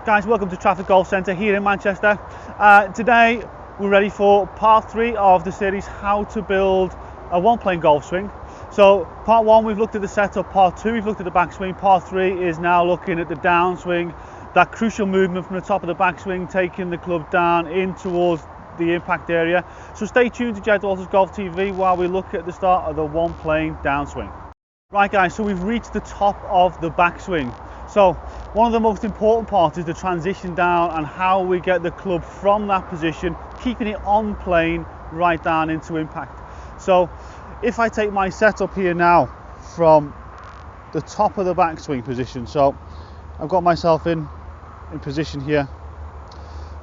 Guys, welcome to Trafford Golf Centre here in Manchester. Today we're ready for part 3 of the series, how to build a one-plane golf swing. So part 1 we've looked at the setup, part 2 we've looked at the backswing, part 3 is now looking at the downswing, that crucial movement from the top of the backswing, taking the club down in towards the impact area. So stay tuned to Jed Walters Golf TV while we look at the start of the one-plane downswing. Right guys, so we've reached the top of the backswing. So one of the most important parts is the transition down and how we get the club from that position, keeping it on plane right down into impact. So if I take my setup here now from the top of the backswing position, so I've got myself in position here.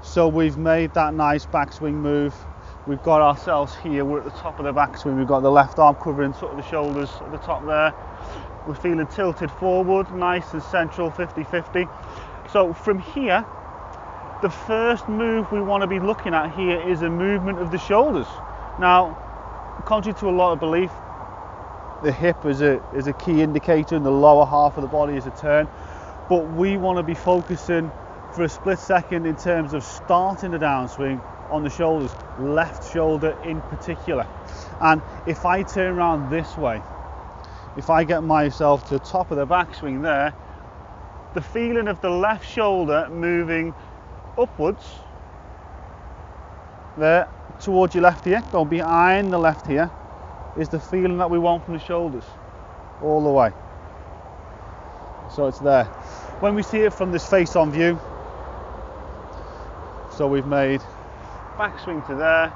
So we've made that nice backswing move. We've got ourselves here, we're at the top of the backswing, we've got the left arm covering sort of the shoulders at the top there. We're feeling tilted forward, nice and central, 50-50. So from here, the first move we want to be looking at here is a movement of the shoulders. Now, contrary to a lot of belief, the hip is a key indicator and the lower half of the body is a turn. But we want to be focusing for a split second in terms of starting the downswing on the shoulders, left shoulder in particular. And if I turn around this way, if I get myself to the top of the backswing there, the feeling of the left shoulder moving upwards there towards your left here, going behind the left here, is the feeling that we want from the shoulders all the way. So it's there. When we see it from this face-on view, so we've made backswing to there,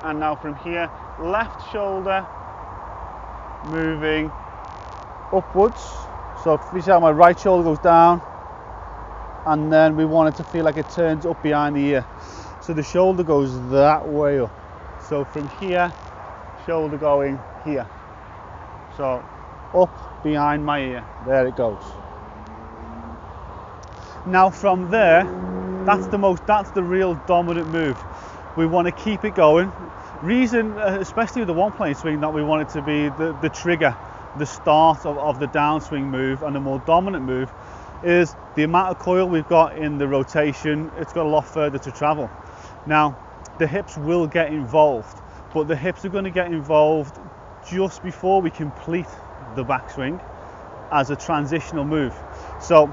and now from here, left shoulder moving upwards. So if you see how my right shoulder goes down, and then we want it to feel like it turns up behind the ear. So the shoulder goes that way up. So from here, shoulder going here. So up behind my ear, there it goes. Now from there, that's the real dominant move. We want to keep it going. Reason, especially with the one-plane swing, that we want it to be the trigger, the start of the downswing move, and the more dominant move is the amount of coil we've got in the rotation. It's got a lot further to travel. Now, the hips will get involved, but the hips are going to get involved just before we complete the backswing as a transitional move. So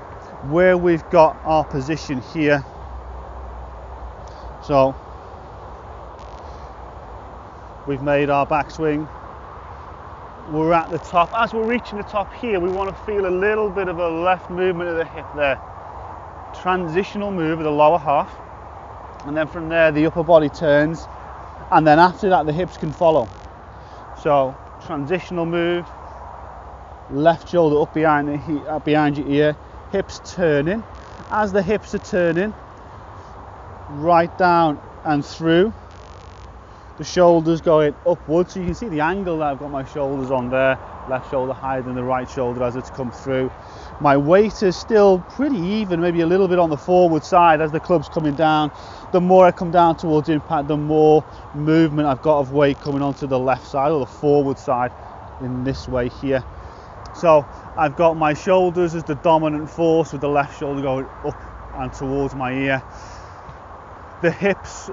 where we've got our position here, so we've made our backswing, we're at the top. As we're reaching the top here, we want to feel a little bit of a left movement of the hip there. Transitional move of the lower half, and then from there the upper body turns, and then after that the hips can follow. So transitional move, left shoulder up behind your ear, hips turning. As the hips are turning, right down and through, the shoulders going upwards. So you can see the angle that I've got my shoulders on there, left shoulder higher than the right shoulder as it's come through. My weight is still pretty even, maybe a little bit on the forward side as the club's coming down. The more I come down towards impact, the more movement I've got of weight coming onto the left side or the forward side in this way here. So I've got my shoulders as the dominant force, with the left shoulder going up and towards my ear. The hips,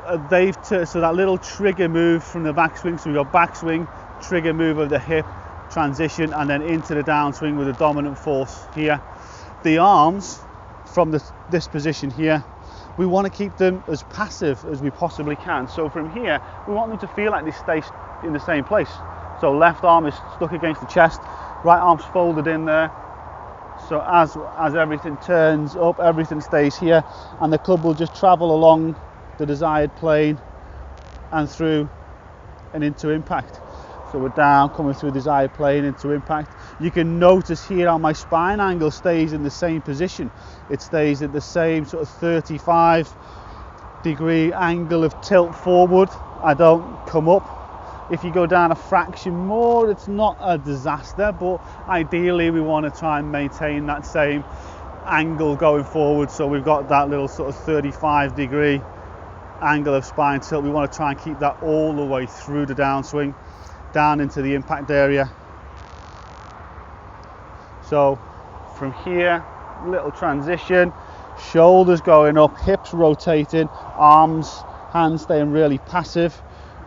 so that little trigger move from the backswing, so we've got backswing, trigger move of the hip, transition, and then into the downswing with a dominant force here. The arms, from this position here, we want to keep them as passive as we possibly can. So from here, we want them to feel like they stay in the same place. So left arm is stuck against the chest, right arm's folded in there. So as everything turns up, everything stays here, and the club will just travel along the desired plane and through and into impact. So we're down, coming through the desired plane into impact. You can notice here how my spine angle stays in the same position. It stays at the same sort of 35-degree angle of tilt forward. I don't come up. If you go down a fraction more, it's not a disaster, but ideally we want to try and maintain that same angle going forward. So we've got that little sort of 35-degree angle of spine tilt. We want to try and keep that all the way through the downswing, down into the impact area. So from here, little transition, shoulders going up, hips rotating, arms, hands staying really passive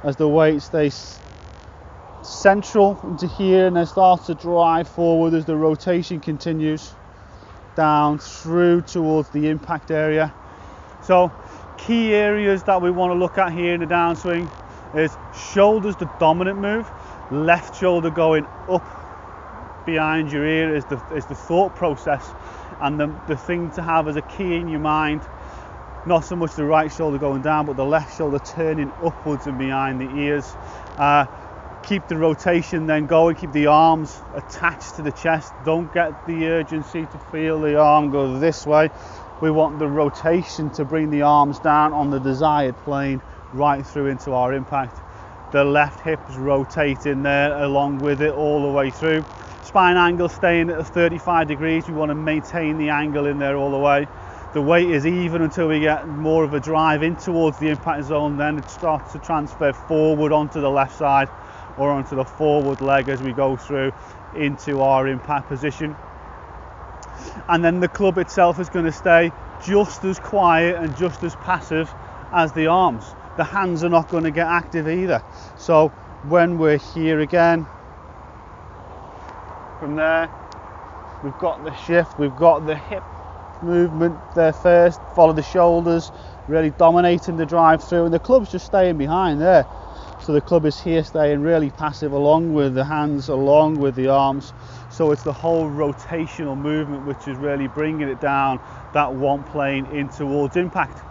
as the weight stays central into here, and then starts to drive forward as the rotation continues down through towards the impact area. So key areas that we want to look at here in the downswing is shoulders, the dominant move, left shoulder going up behind your ear is the thought process, and the thing to have as a key in your mind, not so much the right shoulder going down, but the left shoulder turning upwards and behind the ears. Keep the rotation then going, keep the arms attached to the chest, don't get the urgency to feel the arm go this way. We want the rotation to bring the arms down on the desired plane right through into our impact. The left hip is rotating there along with it all the way through. Spine angle staying at 35 degrees, we want to maintain the angle in there all the way. The weight is even until we get more of a drive in towards the impact zone, then it starts to transfer forward onto the left side or onto the forward leg as we go through into our impact position. And then the club itself is going to stay just as quiet and just as passive as the arms. The hands are not going to get active either. So when we're here again, from there, we've got the shift, we've got the hip movement there first, follow the shoulders, really dominating the drive through, and the club's just staying behind there. So the club is here staying really passive along with the hands, along with the arms. So it's the whole rotational movement which is really bringing it down that one plane in towards impact.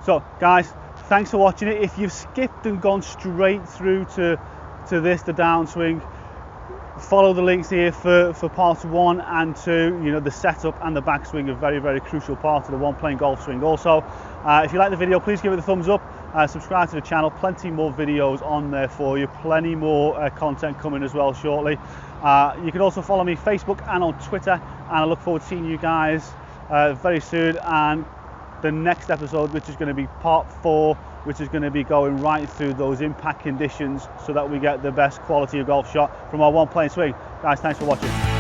So guys, thanks for watching it. If you've skipped and gone straight through to this, the downswing, follow the links here for parts 1 and 2. You know, the setup and the backswing are very, very crucial part of the one plane golf swing. Also, if you like the video, please give it a thumbs up. Subscribe to the channel, plenty more videos on there for you, plenty more content coming as well shortly. You can also follow me Facebook and on Twitter, and I look forward to seeing you guys very soon, and the next episode, which is going to be part 4, which is going to be going right through those impact conditions so that we get the best quality of golf shot from our one plane swing. Guys, thanks for watching.